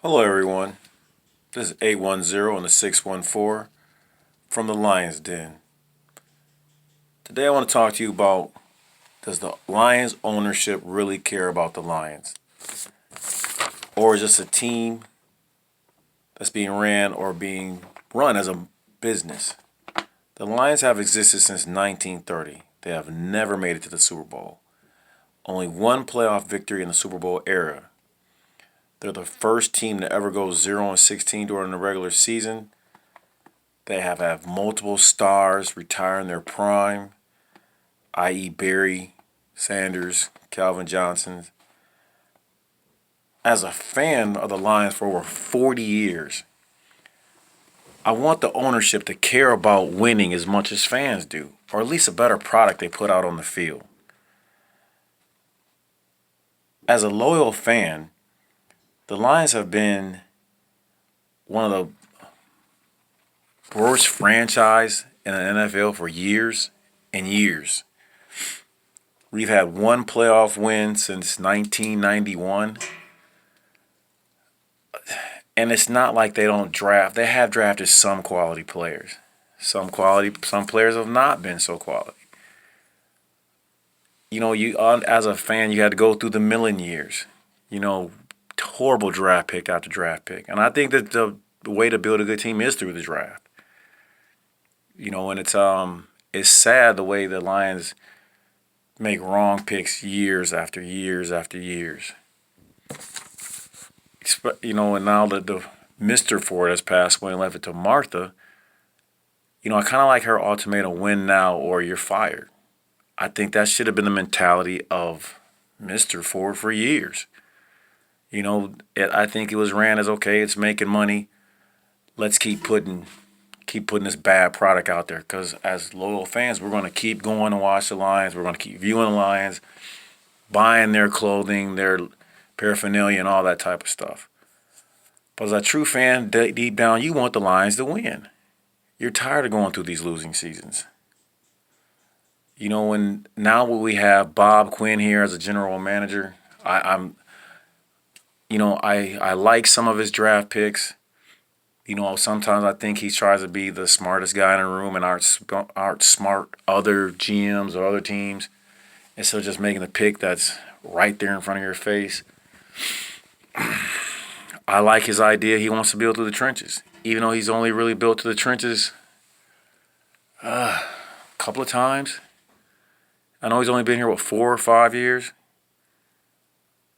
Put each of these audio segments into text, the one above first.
Hello, everyone. This is 810 and the 614 from the Lions Den. Today, I want to talk to you about, does the Lions ownership really care about the Lions? Or is this a team that's being ran or being run as a business? The Lions have existed since 1930. They have never made it to the Super Bowl. Only one playoff victory in the Super Bowl era. They're the first team to ever go 0-16 during the regular season. They have had multiple stars retire in their prime, i.e., Barry Sanders, Calvin Johnson. As a fan of the Lions for over 40 years, I want the ownership to care about winning as much as fans do, or at least a better product they put out on the field. As a loyal fan, the Lions have been one of the worst franchise in the NFL for years and years. We've had one playoff win since 1991. And it's not like they don't draft. They have drafted some quality players. Some players have not been so quality. As a fan, you had to go through the Millen years. You know, horrible draft pick after draft pick. And I think that the way to build a good team is through the draft. And it's sad the way the Lions make wrong picks years after years after years. And now that the Mr. Ford has passed away and left it to Martha, I kind of like her ultimatum: win now or you're fired. I think that should have been the mentality of Mr. Ford for years. I think it was ran as, okay, it's making money. Let's keep putting this bad product out there, because as loyal fans, we're going to keep going to watch the Lions. We're going to keep viewing the Lions, buying their clothing, their paraphernalia, and all that type of stuff. But as a true fan, deep down, you want the Lions to win. You're tired of going through these losing seasons. And now we have Bob Quinn here as a general manager. I like some of his draft picks. Sometimes I think he tries to be the smartest guy in the room and outsmart other GMs or other teams, instead of just making the pick that's right there in front of your face. I like his idea. He wants to build through the trenches, even though he's only really built to the trenches a couple of times. I know he's only been here, 4 or 5 years?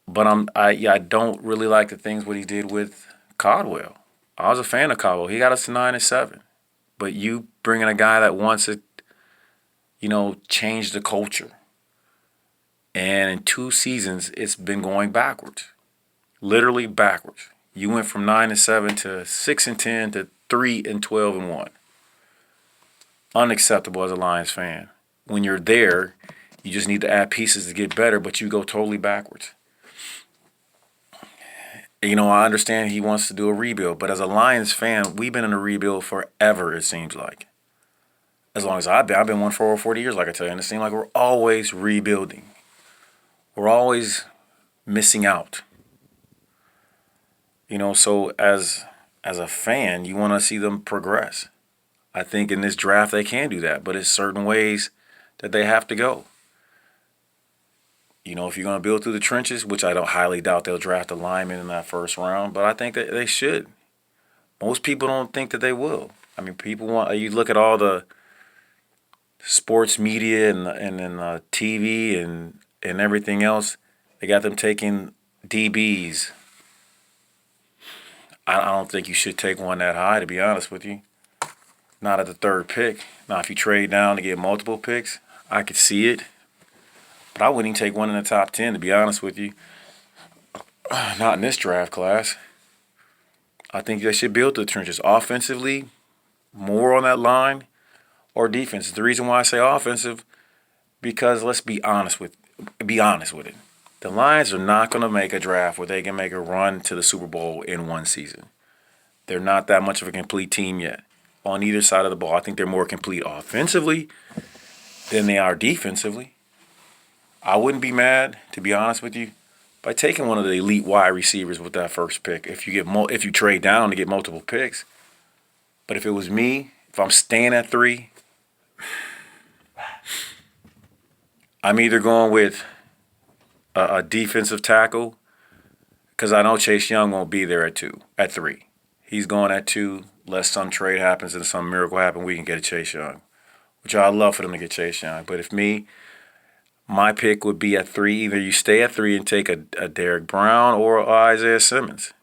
But I don't really like the things what he did with Caldwell. I was a fan of Caldwell. He got us to 9-7. But you bring in a guy that wants to, change the culture. And in 2 seasons, it's been going backwards. Literally backwards. You went from 9-7 to 6-10 to 3-12-1. Unacceptable as a Lions fan. When you're there, you just need to add pieces to get better, but you go totally backwards. I understand he wants to do a rebuild, but as a Lions fan, we've been in a rebuild forever, it seems like. As long as I've been one for over 40 years, like I tell you, and it seems like we're always rebuilding. We're always missing out. So as a fan, you want to see them progress. I think in this draft they can do that, but it's certain ways that they have to go. If you're going to build through the trenches, which I don't highly doubt they'll draft a lineman in that first round, but I think that they should. Most people don't think that they will. I mean, you look at all the sports media and TV and everything else, they got them taking DBs. I don't think you should take one that high, to be honest with you. Not at the 3rd pick. Now, if you trade down to get multiple picks, I could see it. But I wouldn't even take one in the top 10, to be honest with you. Not in this draft class. I think they should build the trenches offensively, more on that line, or defense. The reason why I say offensive, because let's be honest with it. The Lions are not going to make a draft where they can make a run to the Super Bowl in one season. They're not that much of a complete team yet. On either side of the ball, I think they're more complete offensively than they are defensively. I wouldn't be mad, to be honest with you, by taking one of the elite wide receivers with that first pick. If you if you trade down to get multiple picks, but if it was me, if I'm staying at 3, I'm either going with a defensive tackle because I know Chase Young won't be there at 3. He's going at 2. Unless some trade happens and some miracle happens, we can get a Chase Young, which I'd love for them to get Chase Young. But if me, my pick would be at 3. Either you stay at 3 and take a Derrick Brown or Isaiah Simmons.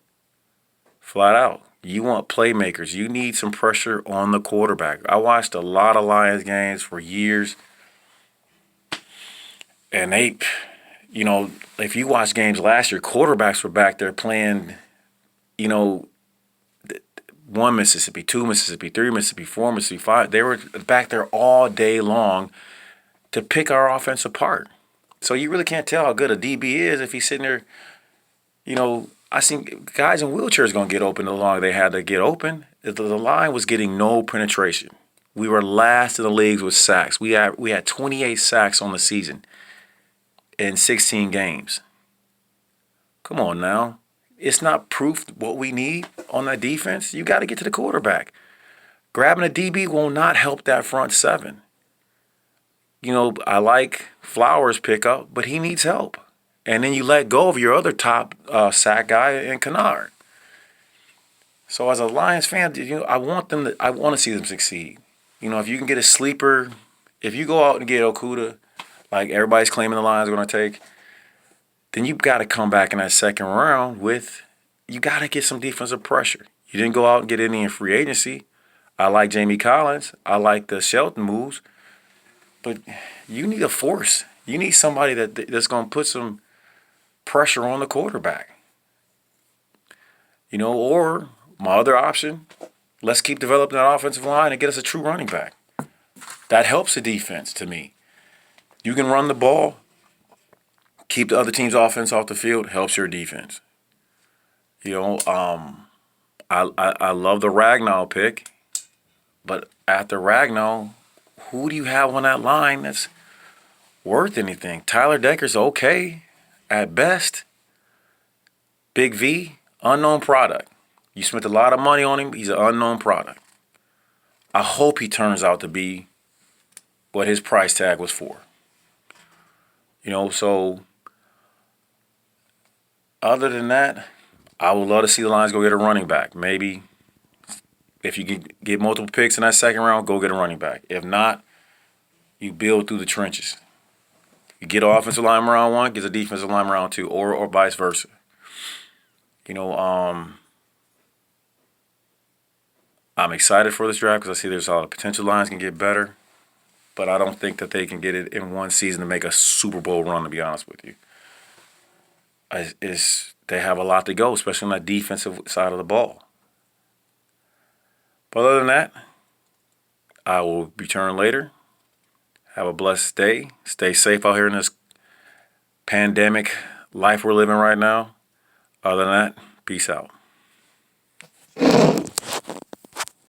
Flat out. You want playmakers. You need some pressure on the quarterback. I watched a lot of Lions games for years. And if you watch games last year, quarterbacks were back there playing, 1 Mississippi, 2 Mississippi, 3 Mississippi, 4 Mississippi, 5. They were back there all day long to pick our offense apart. So you really can't tell how good a DB is if he's sitting there. I seen guys in wheelchairs going to get open the longer they had to get open. The line was getting no penetration. We were last in the leagues with sacks. We had 28 sacks on the season in 16 games. Come on now. It's not proof what we need on that defense. You got to get to the quarterback. Grabbing a DB will not help that front 7. I like Flowers' pickup, but he needs help. And then you let go of your other top sack guy in Kennard. So as a Lions fan, I want to see them succeed. If you can get a sleeper, if you go out and get Okudah, like everybody's claiming the Lions are going to take, then you've got to come back in that second round you got to get some defensive pressure. You didn't go out and get any in free agency. I like Jamie Collins. I like the Shelton moves. But you need a force. You need somebody that's going to put some pressure on the quarterback. Or my other option, let's keep developing that offensive line and get us a true running back. That helps the defense to me. You can run the ball, keep the other team's offense off the field, helps your defense. I love the Ragnow pick, but after Ragnow, who do you have on that line that's worth anything? Tyler Decker's okay at best. Big V, unknown product. You spent a lot of money on him. He's an unknown product. I hope he turns out to be what his price tag was for. So other than that, I would love to see the Lions go get a running back. Maybe if you get multiple picks in that second round, go get a running back. If not, you build through the trenches. You get an offensive line round 1, get a defensive line round 2, or vice versa. I'm excited for this draft because I see there's a lot of potential. Lions can get better, but I don't think that they can get it in one season to make a Super Bowl run, to be honest with you. They have a lot to go, especially on that defensive side of the ball. But other than that, I will return later. Have a blessed day. Stay safe out here in this pandemic life we're living right now. Other than that, peace out.